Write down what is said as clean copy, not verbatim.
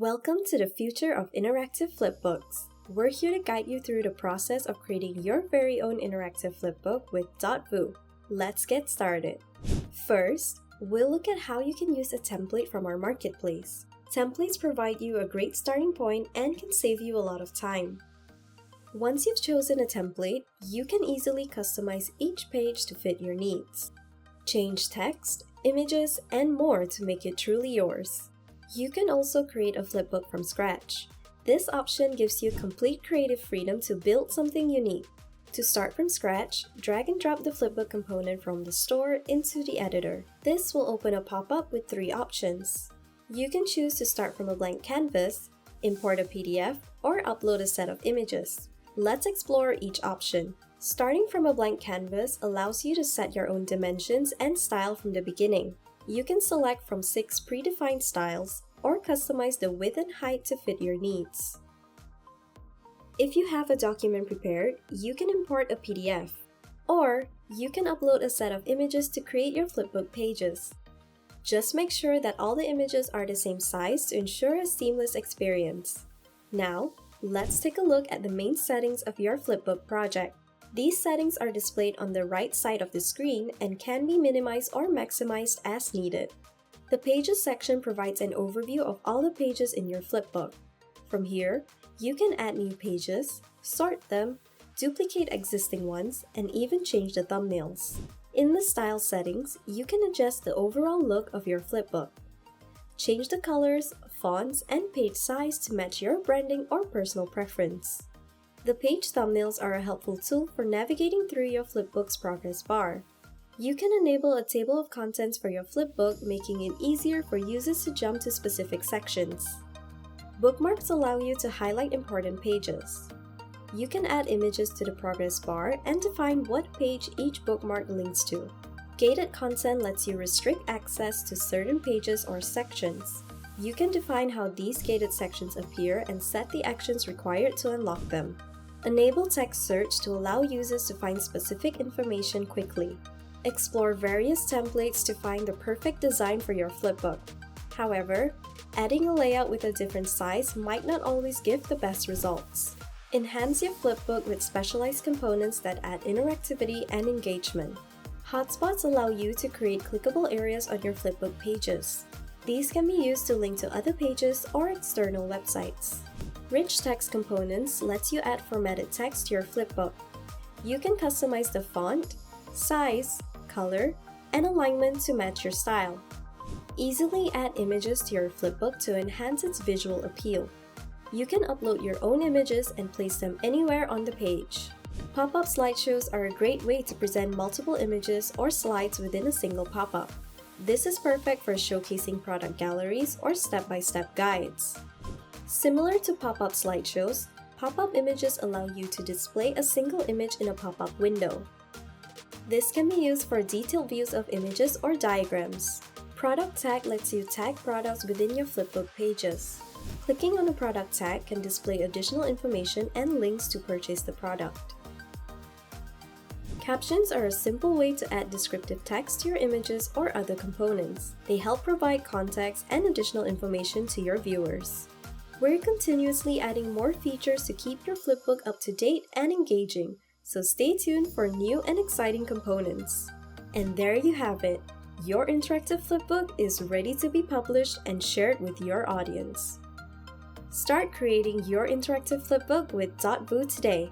Welcome to the future of interactive flipbooks. We're here to guide you through the process of creating your very own interactive flipbook with .vu. Let's get started. First, we'll look at how you can use a template from our marketplace. Templates provide you a great starting point and can save you a lot of time. Once you've chosen a template, you can easily customize each page to fit your needs. Change text, images, and more to make it truly yours. You can also create a flipbook from scratch. This option gives you complete creative freedom to build something unique. To start from scratch, drag and drop the flipbook component from the store into the editor. This will open a pop-up with 3 options. You can choose to start from a blank canvas, import a PDF, or upload a set of images. Let's explore each option. Starting from a blank canvas allows you to set your own dimensions and style from the beginning. You can select from 6 predefined styles or customize the width and height to fit your needs. If you have a document prepared, you can import a PDF, or you can upload a set of images to create your flipbook pages. Just make sure that all the images are the same size to ensure a seamless experience. Now, let's take a look at the main settings of your flipbook project. These settings are displayed on the right side of the screen and can be minimized or maximized as needed. The Pages section provides an overview of all the pages in your flipbook. From here, you can add new pages, sort them, duplicate existing ones, and even change the thumbnails. In the Style settings, you can adjust the overall look of your flipbook. Change the colors, fonts, and page size to match your branding or personal preference. The page thumbnails are a helpful tool for navigating through your flipbook's progress bar. You can enable a table of contents for your flipbook, making it easier for users to jump to specific sections. Bookmarks allow you to highlight important pages. You can add images to the progress bar and define what page each bookmark links to. Gated content lets you restrict access to certain pages or sections. You can define how these gated sections appear and set the actions required to unlock them. Enable text search to allow users to find specific information quickly. Explore various templates to find the perfect design for your flipbook. However, adding a layout with a different size might not always give the best results. Enhance your flipbook with specialized components that add interactivity and engagement. Hotspots allow you to create clickable areas on your flipbook pages. These can be used to link to other pages or external websites. Rich text components lets you add formatted text to your flipbook. You can customize the font, size, color, and alignment to match your style. Easily add images to your flipbook to enhance its visual appeal. You can upload your own images and place them anywhere on the page. Pop-up slideshows are a great way to present multiple images or slides within a single pop-up. This is perfect for showcasing product galleries or step-by-step guides. Similar to pop-up slideshows, pop-up images allow you to display a single image in a pop-up window. This can be used for detailed views of images or diagrams. Product tag lets you tag products within your flipbook pages. Clicking on a product tag can display additional information and links to purchase the product. Captions are a simple way to add descriptive text to your images or other components. They help provide context and additional information to your viewers. We're continuously adding more features to keep your flipbook up to date and engaging, so stay tuned for new and exciting components. And there you have it! Your interactive flipbook is ready to be published and shared with your audience. Start creating your interactive flipbook with .vu today.